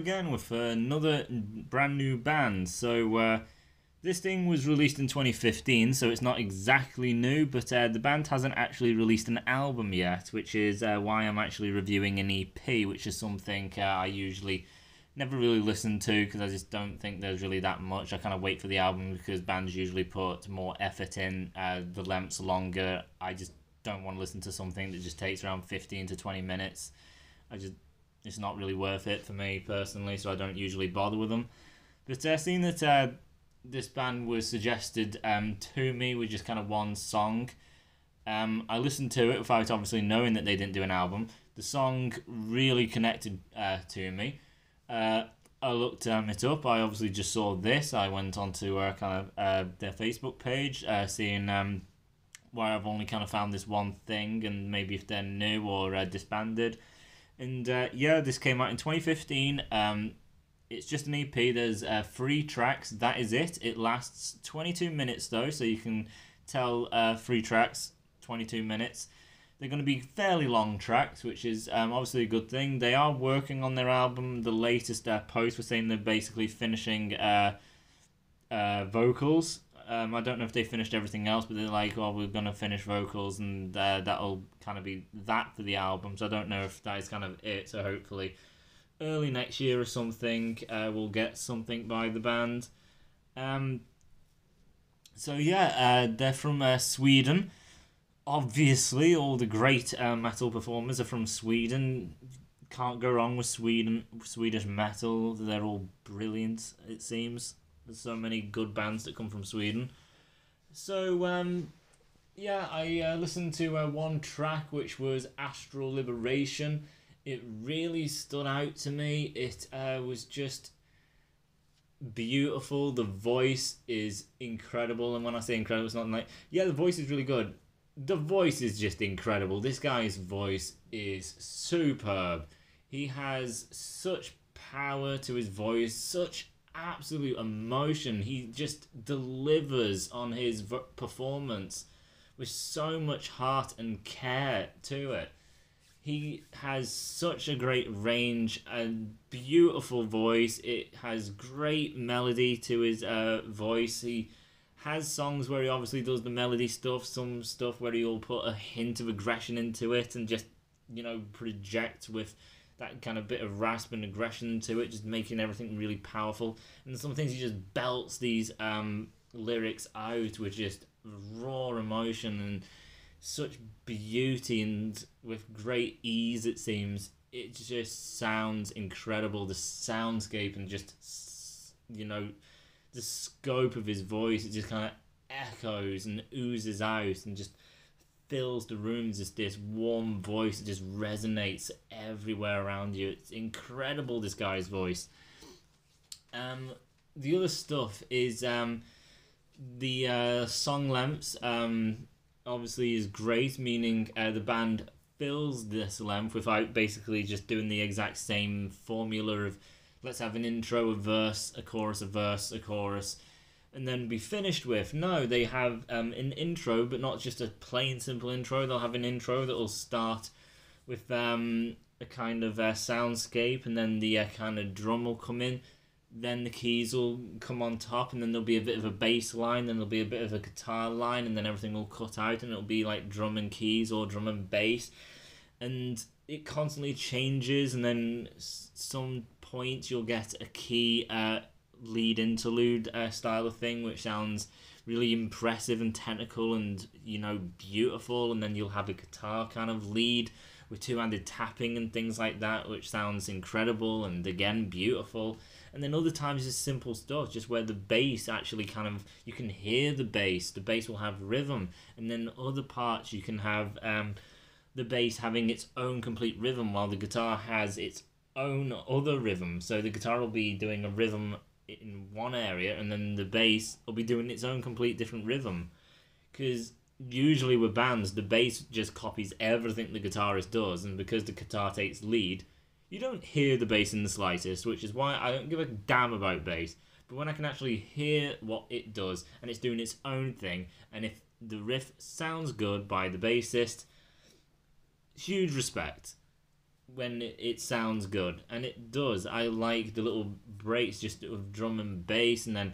again with another brand new band. So this thing was released in 2015, so it's not exactly new, but the band hasn't actually released an album yet, which is why I'm actually reviewing an EP, which is something I usually never really listen to because I just don't think there's really that much. I kind of wait for the album because bands usually put more effort in, the length's longer. I just don't want to listen to something that just takes around 15 to 20 minutes. It's not really worth it for me personally, so I don't usually bother with them. But seeing that this band was suggested to me with just kind of one song, I listened to it without obviously knowing that they didn't do an album. The song really connected to me. I looked it up. I obviously just saw this. I went onto their Facebook page, seeing where I've only kind of found this one thing, and maybe if they're new or disbanded. And this came out in 2015. It's just an EP. There's 3 tracks. That is it. It lasts 22 minutes though, so you can tell 3 tracks, 22 minutes. They're going to be fairly long tracks, which is obviously a good thing. They are working on their album. The latest post was saying they're basically finishing vocals. I don't know if they finished everything else, but they're like, oh, we're going to finish vocals, and that'll kind of be that for the album. So I don't know if that is kind of it. So hopefully early next year or something, we'll get something by the band. They're from Sweden. Obviously, all the great metal performers are from Sweden. Can't go wrong with Swedish metal. They're all brilliant, it seems. There's so many good bands that come from Sweden. So, I listened to one track, which was Astral Liberation. It really stood out to me. It was just beautiful. The voice is incredible. And when I say incredible, it's not like, the voice is really good. The voice is just incredible. This guy's voice is superb. He has such power to his voice, such absolute emotion. He just delivers on his performance with so much heart and care to it. He has such a great range and beautiful voice. It has great melody to his voice. He has songs where he obviously does the melody stuff, some stuff where he'll put a hint of aggression into it and just, project with that kind of bit of rasp and aggression to it, just making everything really powerful. And some things he just belts these lyrics out with just raw emotion and such beauty, and with great ease, it seems. It just sounds incredible. The soundscape and just, the scope of his voice, it just kind of echoes and oozes out and just fills the rooms. Just this warm voice that just resonates everywhere around you. It's incredible, this guy's voice. The other stuff is the song lengths obviously is great, meaning the band fills this length without basically just doing the exact same formula of let's have an intro, a verse, a chorus, a verse, a chorus, and then be finished with. No, they have an intro, but not just a plain simple intro. They'll have an intro that will start with a kind of soundscape, and then the kind of drum will come in. Then the keys will come on top, and then there'll be a bit of a bass line, then there'll be a bit of a guitar line, and then everything will cut out, and it'll be like drum and keys or drum and bass. And it constantly changes, and then some point you'll get a key lead interlude style of thing, which sounds really impressive and technical and beautiful, and then you'll have a guitar kind of lead with two-handed tapping and things like that, which sounds incredible and again beautiful. And then other times it's simple stuff, just where the bass actually kind of, you can hear the bass will have rhythm, and then other parts you can have the bass having its own complete rhythm while the guitar has its own other rhythm. So the guitar will be doing a rhythm in one area, and then the bass will be doing its own complete different rhythm. Because usually with bands, the bass just copies everything the guitarist does, and because the guitar takes lead, you don't hear the bass in the slightest, which is why I don't give a damn about bass. But when I can actually hear what it does, and it's doing its own thing, and if the riff sounds good by the bassist, huge respect. when it sounds good, and it does. I like the little breaks just of drum and bass, and then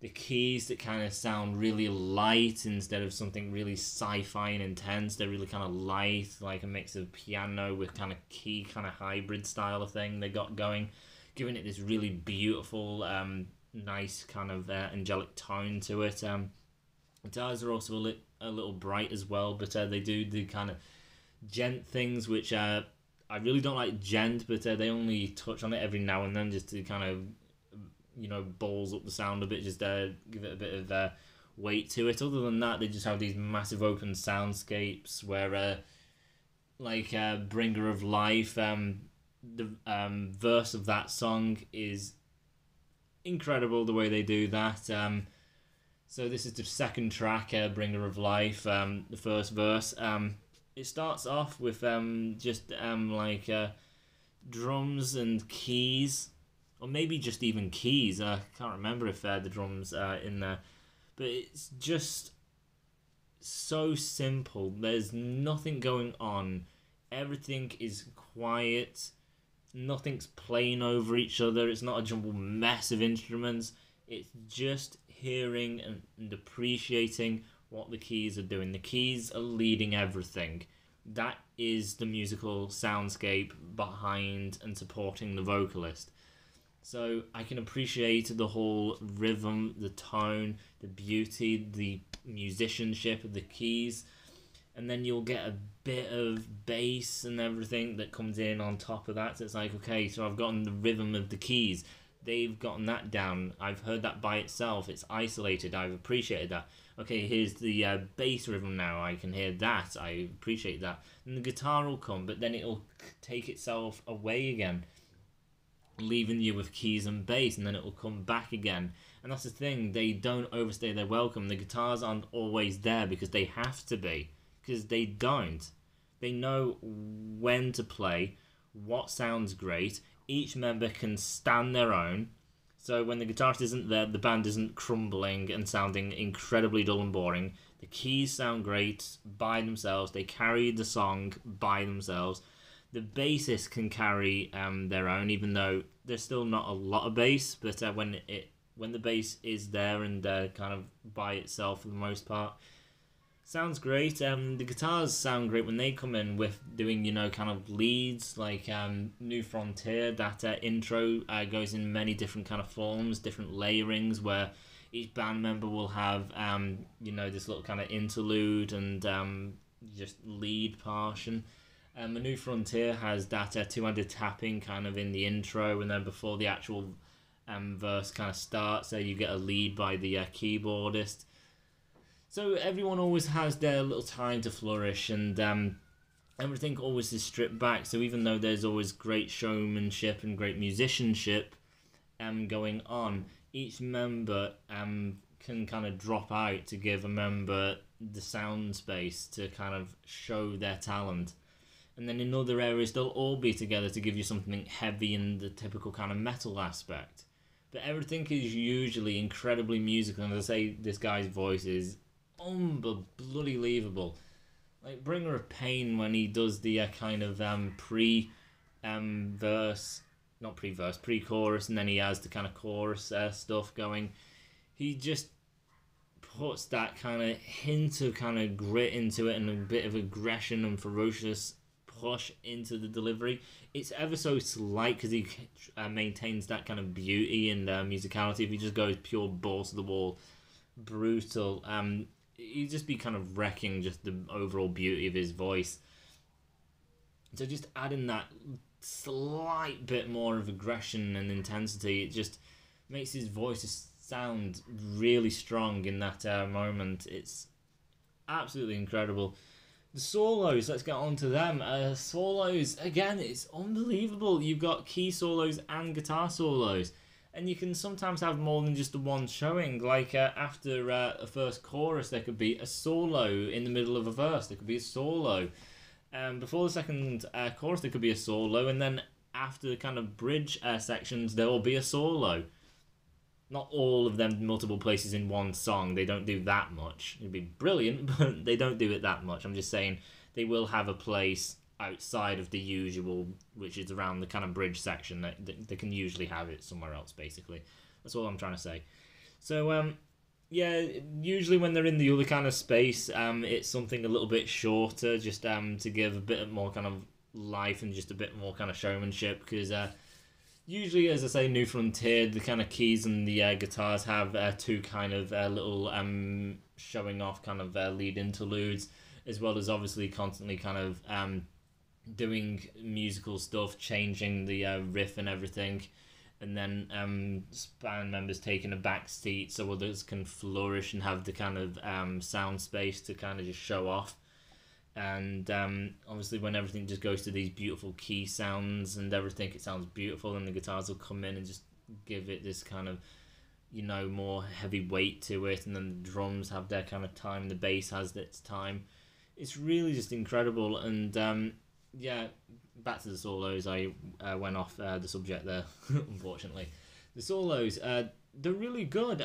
the keys that kind of sound really light instead of something really sci-fi and intense. They're really kind of light, like a mix of piano with kind of key kind of hybrid style of thing they got going, giving it this really beautiful, nice kind of angelic tone to it. Guitars are also a little bright as well, but they do the kind of gent things, which I really don't like gent, but they only touch on it every now and then just to kind of, balls up the sound a bit, just give it a bit of weight to it. Other than that, they just have these massive open soundscapes where, Bringer of Life, the verse of that song is incredible the way they do that. So this is the second track, Bringer of Life, the first verse. It starts off with just drums and keys, or maybe just even keys. I can't remember if the drums are in there, but it's just so simple. There's nothing going on. Everything is quiet. Nothing's playing over each other. It's not a jumbled mess of instruments. It's just hearing and appreciating what the keys are doing. The keys are leading everything. That is the musical soundscape behind and supporting the vocalist. So I can appreciate the whole rhythm, the tone, the beauty, the musicianship of the keys. And then you'll get a bit of bass and everything that comes in on top of that. So it's like, okay, so I've gotten the rhythm of the keys. They've gotten that down. I've heard that by itself. It's isolated. I've appreciated that. Okay, here's the bass rhythm now. I can hear that. I appreciate that. And the guitar will come, but then it'll take itself away again, leaving you with keys and bass, and then it will come back again. And that's the thing. They don't overstay their welcome. The guitars aren't always there because they have to be. Because they don't. They know when to play, what sounds great. Each member can stand their own. So when the guitarist isn't there, the band isn't crumbling and sounding incredibly dull and boring. The keys sound great by themselves. They carry the song by themselves. The bassist can carry their own, even though there's still not a lot of bass. But when the bass is there and kind of by itself for the most part, sounds great. The guitars sound great when they come in with doing, kind of leads, like New Frontier. That intro goes in many different kind of forms, different layerings, where each band member will have, this little kind of interlude and just lead portion. A New Frontier has that two-handed tapping kind of in the intro, and then before the actual verse kind of starts, you get a lead by the keyboardist. So everyone always has their little time to flourish, and everything always is stripped back. So even though there's always great showmanship and great musicianship going on, each member can kind of drop out to give a member the sound space to kind of show their talent. And then in other areas, they'll all be together to give you something heavy in the typical kind of metal aspect. But everything is usually incredibly musical, and as I say, this guy's voice is unbelievable. Like Bringer of Pain, when he does the kind of pre-chorus, and then he has the kind of chorus stuff going. He just puts that kind of hint of kind of grit into it and a bit of aggression and ferocious push into the delivery. It's ever so slight because he maintains that kind of beauty and musicality. If he just goes pure balls to the wall, brutal, he'd just be kind of wrecking just the overall beauty of his voice. So just adding that slight bit more of aggression and intensity, it just makes his voice sound really strong in that moment. It's absolutely incredible. The solos, let's get on to them. Solos, again, it's unbelievable. You've got key solos and guitar solos. And you can sometimes have more than just the one showing. Like after a first chorus, there could be a solo in the middle of a verse. There could be a solo. Before the second chorus, there could be a solo. And then after the kind of bridge sections, there will be a solo. Not all of them multiple places in one song. They don't do that much. It'd be brilliant, but they don't do it that much. I'm just saying they will have a place outside of the usual, which is around the kind of bridge section. That they can usually have it somewhere else, basically. That's all I'm trying to say. So, yeah, usually when they're in the other kind of space, it's something a little bit shorter, just to give a bit more kind of life and just a bit more kind of showmanship, because usually, as I say, New Frontier, the kind of keys and the guitars have two kind of little showing off kind of lead interludes, as well as obviously constantly kind of doing musical stuff, changing the riff and everything, and then band members taking a back seat so others can flourish and have the kind of sound space to kind of just show off. And obviously when everything just goes to these beautiful key sounds and everything, it sounds beautiful, and the guitars will come in and just give it this kind of, you know, more heavy weight to it, and then the drums have their kind of time, the bass has its time. It's really just incredible. And yeah, back to the solos. I went off the subject there, unfortunately. The solos, they're really good.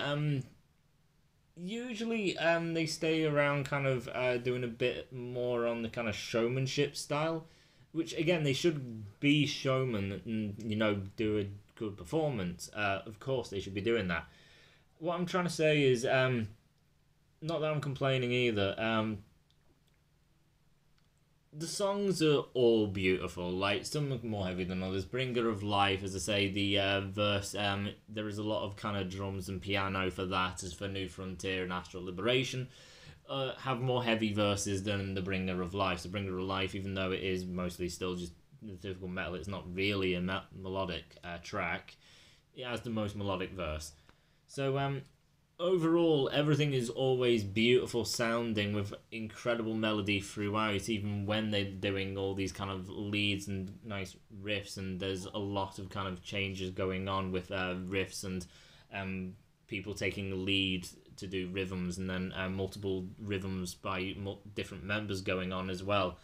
Usually they stay around kind of doing a bit more on the kind of showmanship style, which again, they should be showmen and, you know, do a good performance. Of course they should be doing that. What I'm trying to say is, not that I'm complaining either, the songs are all beautiful. Like, some are more heavy than others. Bringer of Life, as I say, the verse, there is a lot of kind of drums and piano for that, as for New Frontier and Astral Liberation, have more heavy verses than the Bringer of Life. So Bringer of Life, even though it is mostly still just the typical metal, it's not really a melodic track. It has the most melodic verse. So overall, everything is always beautiful sounding with incredible melody throughout, even when they're doing all these kind of leads and nice riffs, and there's a lot of kind of changes going on with riffs and people taking the lead to do rhythms, and then multiple rhythms by different members going on as well.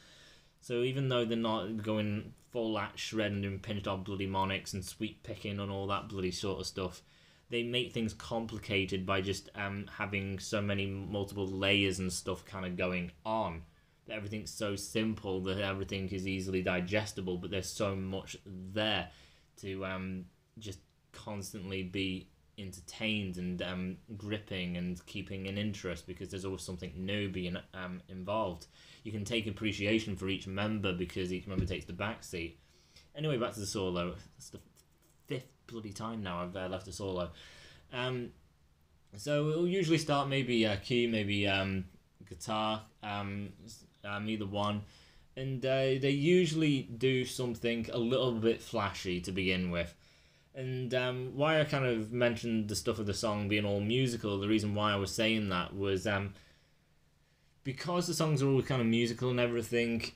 So even though they're not going full at shred and doing pinched off bloody monics and sweep picking and all that bloody sort of stuff, they make things complicated by just having so many multiple layers and stuff kind of going on. That everything's so simple that everything is easily digestible, but there's so much there to just constantly be entertained and gripping and keeping an interest, because there's always something new being involved. You can take appreciation for each member because each member takes the back seat. Anyway, back to the solo. That's the fifth bloody time now I've left a solo. So we'll usually start maybe key, maybe guitar, either one, and they usually do something a little bit flashy to begin with. And why I kind of mentioned the stuff of the song being all musical, the reason why I was saying that was because the songs are all kind of musical and everything,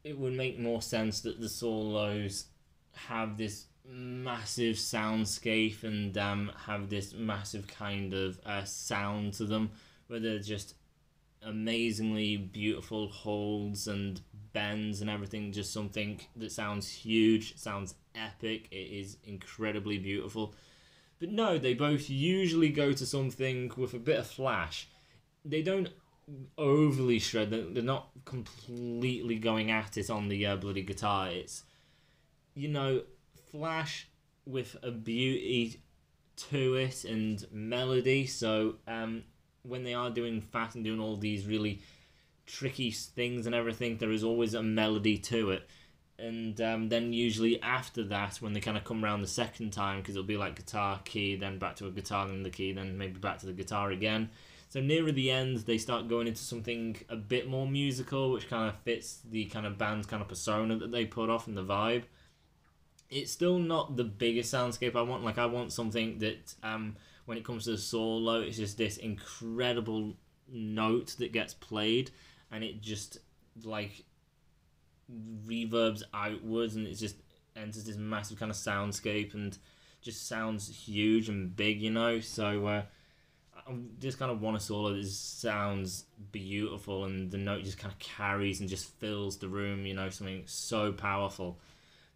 it would make more sense that the solos have this massive soundscape and have this massive kind of sound to them, where they're just amazingly beautiful holds and bends and everything, just something that sounds huge, sounds epic, it is incredibly beautiful. But no, they both usually go to something with a bit of flash. They don't overly shred, they're not completely going at it on the bloody guitar. It's, you know, flash with a beauty to it and melody. So when they are doing fast and doing all these really tricky things and everything, there is always a melody to it. And then usually after that, when they kind of come around the second time, because it'll be like guitar, key, then back to a guitar, then the key, then maybe back to the guitar again. So nearer the end, they start going into something a bit more musical, which kind of fits the kind of band's kind of persona that they put off and the vibe. It's still not the biggest soundscape I want. Like, I want something that, when it comes to the solo, it's just this incredible note that gets played, and it just, like, reverbs outwards, and it just enters this massive kind of soundscape and just sounds huge and big, you know? So, I just kind of want a solo that just sounds beautiful, and the note just kind of carries and just fills the room, you know, something so powerful.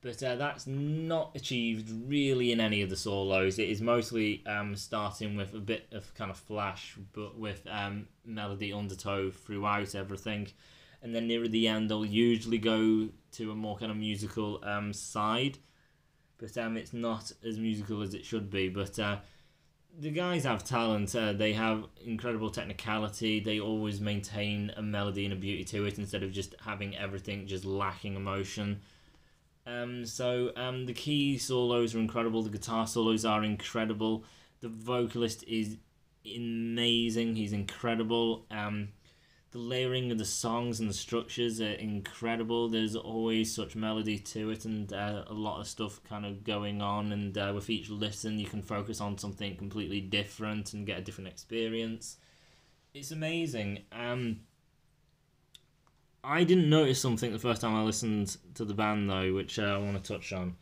But that's not achieved really in any of the solos. It is mostly starting with a bit of kind of flash, but with melody undertow throughout everything. and then near the end they'll usually go to a more kind of musical side, but it's not as musical as it should be. But the guys have talent. They have incredible technicality. They always maintain a melody and a beauty to it instead of just having everything just lacking emotion. The key solos are incredible. The guitar solos are incredible. The vocalist is amazing. He's incredible. The layering of the songs and the structures are incredible. There's always such melody to it, and a lot of stuff kind of going on, and with each listen you can focus on something completely different and get a different experience. It's amazing. I didn't notice something the first time I listened to the band though, which I want to touch on.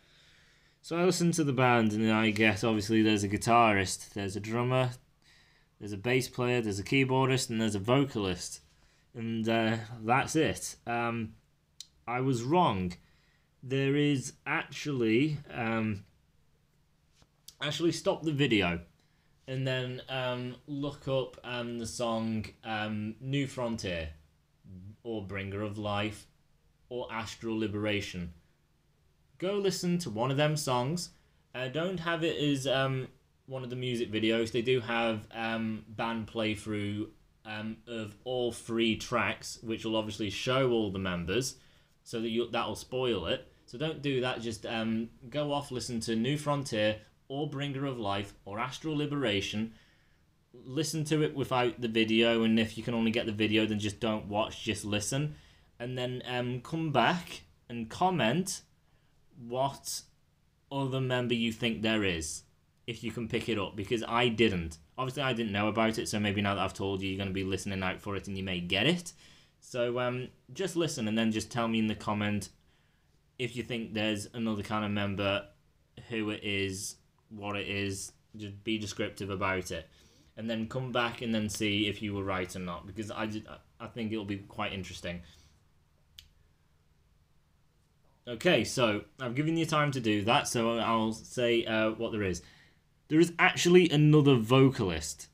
So I listened to the band, and I guess obviously there's a guitarist, there's a drummer, there's a bass player, there's a keyboardist, and there's a vocalist. And that's it. I was wrong. There is actually stop the video and then look up the song New Frontier, or Bringer of Life, or Astral Liberation. Go listen to one of them songs. Don't have it as one of the music videos. They do have band playthrough of all 3 tracks, which will obviously show all the members, so that that'll spoil it. So don't do that. Just go off, listen to New Frontier, or Bringer of Life, or Astral Liberation. Listen to it without the video, and if you can only get the video, then just don't watch, just listen. And then come back and comment what other member you think there is, if you can pick it up, because I didn't. Obviously, I didn't know about it, so maybe now that I've told you, you're going to be listening out for it and you may get it. So just listen, and then just tell me in the comment if you think there's another kind of member, who it is, what it is. Just be descriptive about it. And then come back and then see if you were right or not, because I think it'll be quite interesting. Okay, so I've given you time to do that, so I'll say what there is. There is actually another vocalist,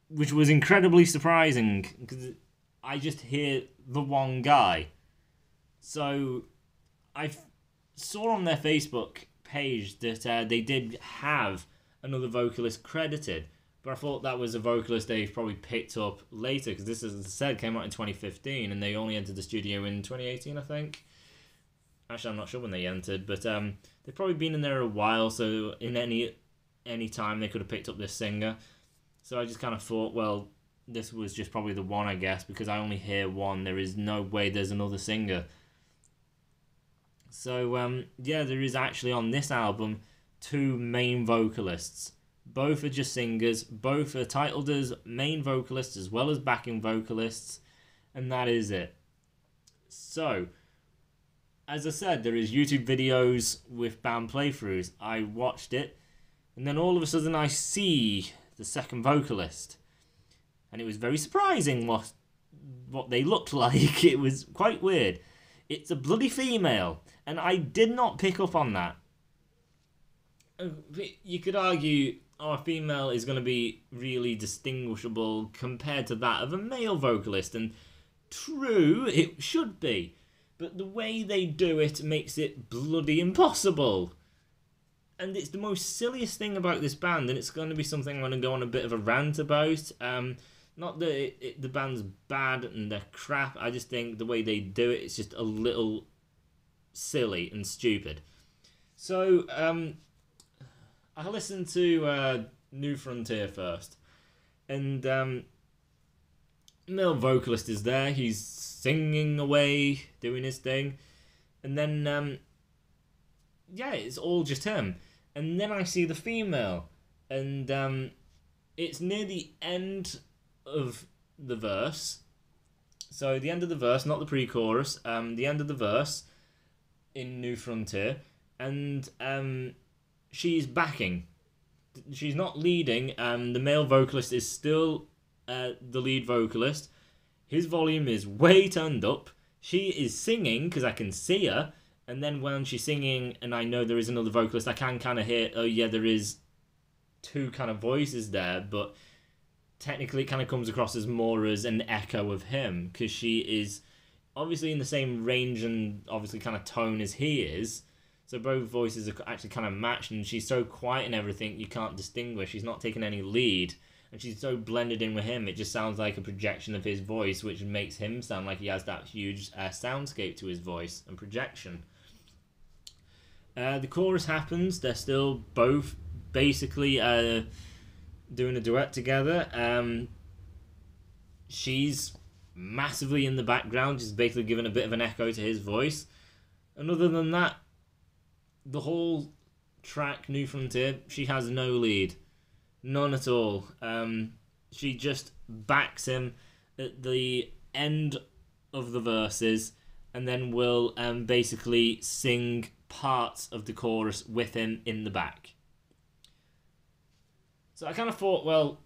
which was incredibly surprising, because I just hear the one guy. So I saw on their Facebook page that they did have another vocalist credited, but I thought that was a vocalist they've probably picked up later, because this, as I said, came out in 2015, and they only entered the studio in 2018, I think. Actually, I'm not sure when they entered, but they've probably been in there a while, so in any time they could have picked up this singer. So I just kind of thought, well, this was just probably the one, I guess, because I only hear one. There is no way there's another singer. So, yeah, there is actually on this album 2 main vocalists. Both are just singers. Both are titled as main vocalists as well as backing vocalists. And that is it. So, as I said, there is YouTube videos with band playthroughs. I watched it, and then all of a sudden I see the second vocalist. And it was very surprising what they looked like. It was quite weird. It's a bloody female, and I did not pick up on that. You could argue, a female is going to be really distinguishable compared to that of a male vocalist, and true, it should be. But the way they do it makes it bloody impossible. And it's the most silliest thing about this band, and it's going to be something I'm going to go on a bit of a rant about. Not that the band's bad and they're crap, I just think the way they do it, it's just a little silly and stupid. So, I listened to New Frontier first, and male vocalist is there, he's singing away, doing his thing, and then, yeah, it's all just him. And then I see the female, and it's near the end of the verse. So the end of the verse, not the pre-chorus, the end of the verse in New Frontier, and she's backing. She's not leading. The male vocalist is still the lead vocalist. His volume is way turned up. She is singing, because I can see her, and then when she's singing and I know there is another vocalist, I can kind of hear, oh yeah, there is 2 kind of voices there, but technically it kind of comes across as more as an echo of him, because she is obviously in the same range and obviously kind of tone as he is. So both voices are actually kind of matched, and she's so quiet and everything you can't distinguish. She's not taking any lead, and she's so blended in with him. It just sounds like a projection of his voice, which makes him sound like he has that huge soundscape to his voice and projection. The chorus happens. They're still both basically doing a duet together. She's massively in the background, just basically giving a bit of an echo to his voice. And other than that, the whole track, New Frontier, she has no lead. None at all. She just backs him at the end of the verses and then will basically sing parts of the chorus with him in the back. So I kind of thought, well,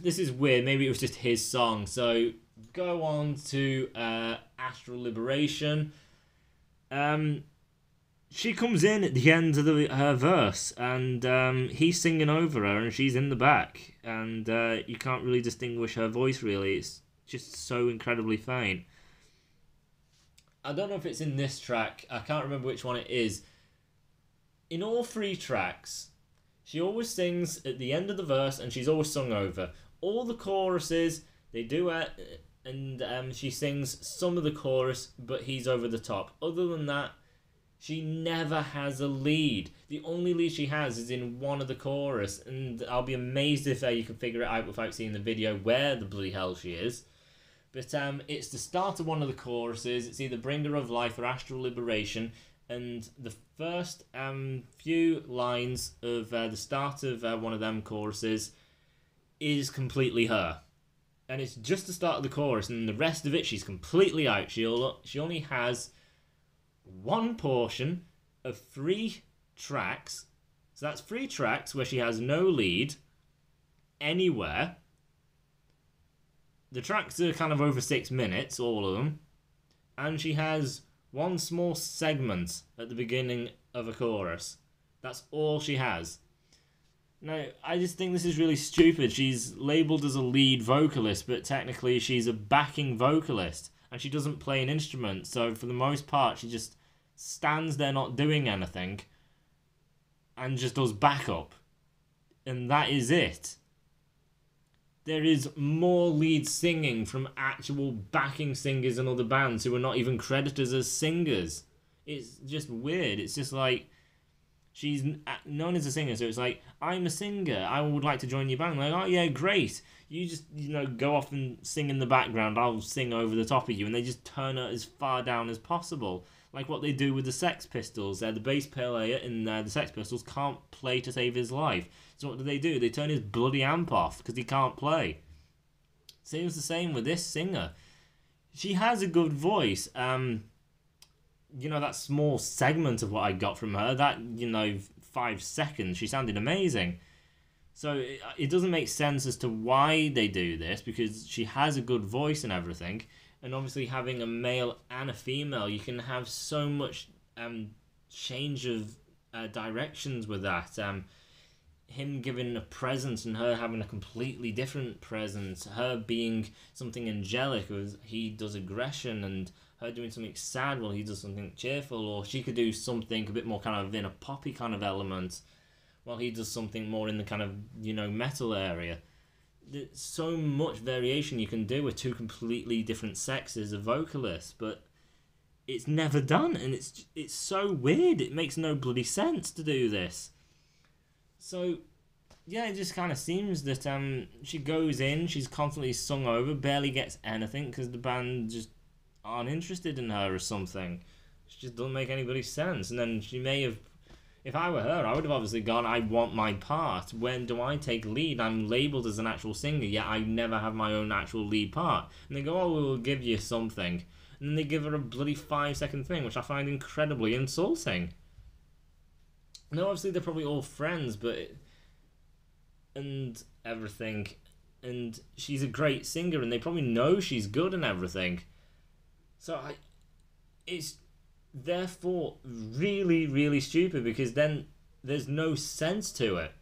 this is weird. Maybe it was just his song. So go on to Astral Liberation. She comes in at the end of her verse, and he's singing over her, and she's in the back, and you can't really distinguish her voice, really. It's just so incredibly faint. I don't know if it's in this track. I can't remember which one it is. In all three tracks, she always sings at the end of the verse, and she's always sung over. All the choruses, they do it, and she sings some of the chorus, but he's over the top. Other than that, she never has a lead. The only lead she has is in one of the chorus, and I'll be amazed if you can figure it out without seeing the video where the bloody hell she is. But it's the start of one of the choruses. It's either Bringer of Life or Astral Liberation, and the first few lines of the start of one of them choruses is completely her. And it's just the start of the chorus, and the rest of it, she's completely out. She only has one portion of 3 tracks. So that's 3 tracks where she has no lead anywhere. The tracks are kind of over 6 minutes, all of them. And she has one small segment at the beginning of a chorus. That's all she has. Now, I just think this is really stupid. She's labelled as a lead vocalist, but technically she's a backing vocalist. And she doesn't play an instrument, so for the most part she just stands there not doing anything and just does backup. And that is it. There is more lead singing from actual backing singers in other bands who are not even credited as singers. It's just weird. It's just like, she's known as a singer, so it's like, I'm a singer, I would like to join your band. Like, oh yeah, great. You just, go off and sing in the background, I'll sing over the top of you. And they just turn her as far down as possible. Like what they do with the Sex Pistols. The bass player in the Sex Pistols can't play to save his life. So what do? They turn his bloody amp off because he can't play. Seems the same with this singer. She has a good voice. That small segment of what I got from her, that, 5 seconds, she sounded amazing. So it doesn't make sense as to why they do this, because she has a good voice and everything. And obviously having a male and a female, you can have so much change of directions with that. Him giving a presence and her having a completely different presence. Her being something angelic, as he does aggression, and her doing something sad while he does something cheerful. Or she could do something a bit more kind of in a poppy kind of element while he does something more in the kind of, metal area. There's so much variation you can do with 2 completely different sexes of vocalists, but it's never done, and it's so weird. It makes no bloody sense to do this. So, yeah, it just kind of seems that she goes in, she's constantly sung over, barely gets anything because the band just aren't interested in her or something. It just doesn't make anybody sense. And then she may have, if I were her, I would have obviously gone, I want my part. When do I take lead? I'm labelled as an actual singer, yet I never have my own actual lead part. And they go, oh, we'll give you something. And then they give her a bloody 5-second thing, which I find incredibly insulting. No, obviously they're probably all friends, and everything. And she's a great singer, and they probably know she's good and everything. So it's therefore really, really stupid, because then there's no sense to it.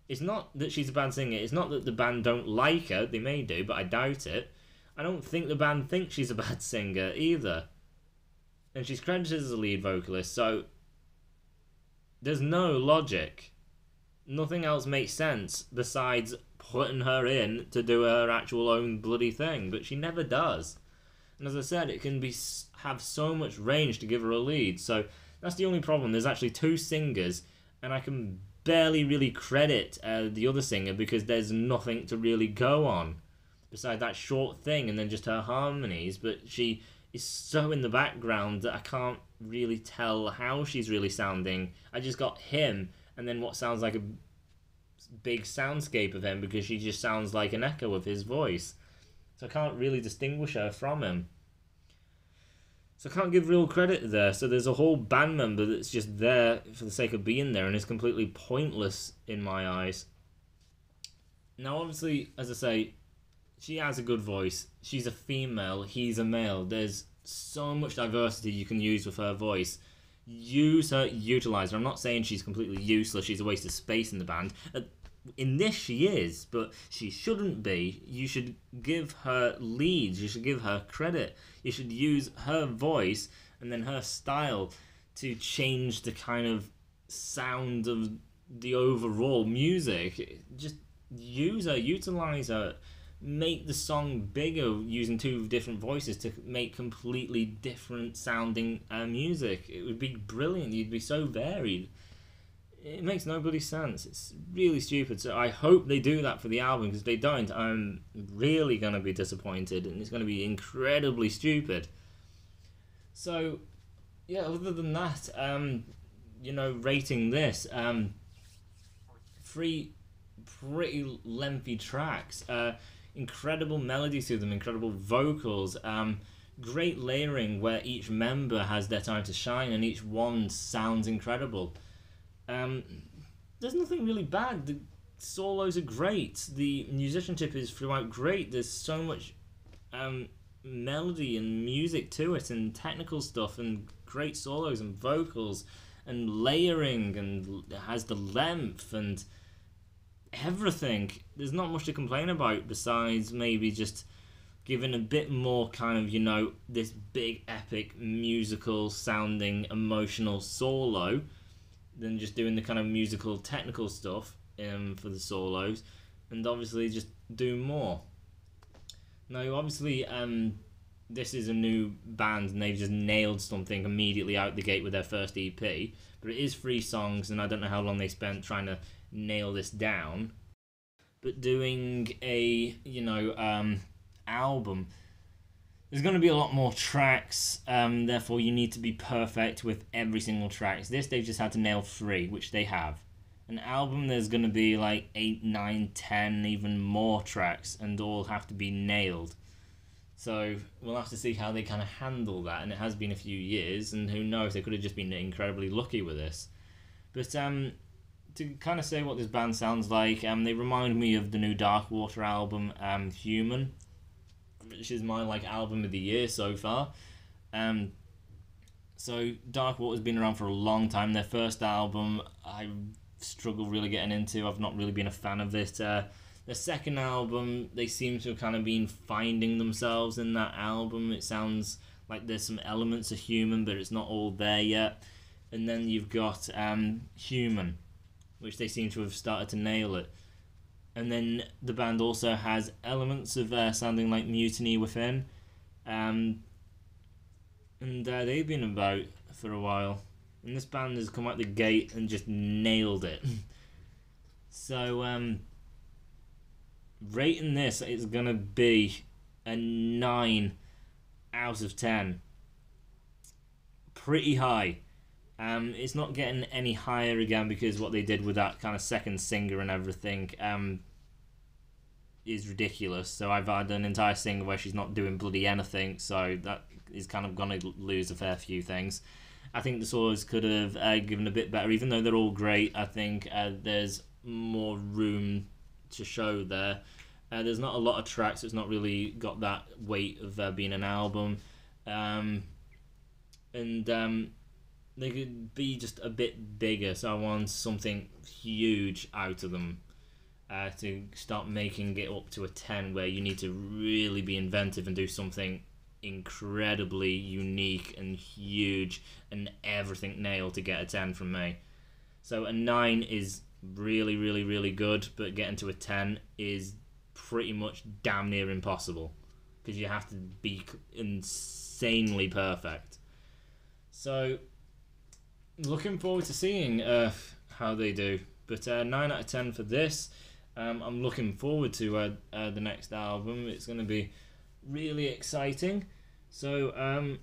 It's not that she's a bad singer. It's not that the band don't like her. They may do, but I doubt it. I don't think the band thinks she's a bad singer either. And she's credited as a lead vocalist, so there's no logic. Nothing else makes sense besides putting her in to do her actual own bloody thing, but she never does. And as I said, it can have so much range to give her a lead, so that's the only problem. There's actually two singers, and I can barely really credit the other singer because there's nothing to really go on besides that short thing and then just her harmonies, but she is so in the background that I can't really tell how she's really sounding. I just got him and then what sounds like a big soundscape of him because she just sounds like an echo of his voice. So I can't really distinguish her from him. So I can't give real credit there. So there's a whole band member that's just there for the sake of being there and is completely pointless in my eyes. Now obviously, as I say, she has a good voice. She's a female, he's a male. There's so much diversity you can use with her voice. Use her, utilize her. I'm not saying she's completely useless, she's a waste of space in the band. In this she is, but she shouldn't be. You should give her leads, you should give her credit. You should use her voice and then her style to change the kind of sound of the overall music. Just use her, utilize her. Make the song bigger using two different voices to make completely different sounding music. It would be brilliant. You'd be so varied. It makes no bloody sense. It's really stupid. So I hope they do that for the album, because if they don't, I'm really going to be disappointed and it's going to be incredibly stupid. So, yeah, other than that, rating this, 3 pretty lengthy tracks, incredible melodies to them, incredible vocals, great layering where each member has their time to shine and each one sounds incredible. There's nothing really bad. The solos are great. The musicianship is throughout great. There's so much melody and music to it and technical stuff and great solos and vocals and layering, and it has the length and everything. There's not much to complain about besides maybe just giving a bit more kind of, this big epic musical sounding emotional solo than just doing the kind of musical technical stuff for the solos, and obviously just do more. Now obviously this is a new band and they've just nailed something immediately out the gate with their first EP, but it is 3 songs and I don't know how long they spent trying to nail this down. But doing a album, there's going to be a lot more tracks, therefore you need to be perfect with every single track. This, they've just had to nail 3, which they have. An album, there's going to be like 8, 9, 10, even more tracks, and all have to be nailed. So we'll have to see how they kind of handle that, and it has been a few years, and who knows, they could have just been incredibly lucky with this. But to kind of say what this band sounds like, they remind me of the new Darkwater album, Human, which is my album of the year so far. So Darkwater's been around for a long time. Their first album I struggle really getting into. I've not really been a fan of it. Their second album, they seem to have kind of been finding themselves in that album. It sounds like there's some elements of Human, but it's not all there yet. And then you've got Human, which they seem to have started to nail it. And then the band also has elements of sounding like Mutiny Within. And they've been about for a while. And this band has come out the gate and just nailed it. So, rating this is going to be a 9 out of 10. Pretty high. It's not getting any higher again because what they did with that kind of second singer and everything is ridiculous. So I've had an entire singer where she's not doing bloody anything, so that is kind of going to lose a fair few things. I think the solos could have given a bit better, even though they're all great. I think there's more room to show there. There's not a lot of tracks. It's not really got that weight of being an album. They could be just a bit bigger, so I want something huge out of them. to start making it up to a 10, where you need to really be inventive and do something incredibly unique and huge and everything nailed to get a 10 from me. So a 9 is really, really, really good, but getting to a 10 is pretty much damn near impossible, because you have to be insanely perfect. So looking forward to seeing how they do. But 9 out of 10 for this. I'm looking forward to the next album. It's going to be really exciting. So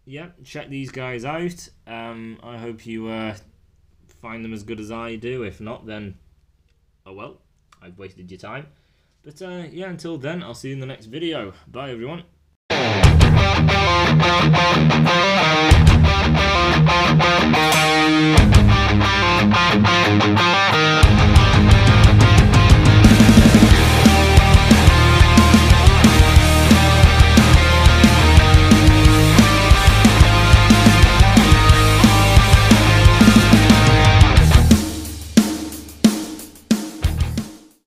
yeah, check these guys out. I hope you find them as good as I do. If not, then oh well, I've wasted your time. But yeah, until then, I'll see you in the next video. Bye everyone.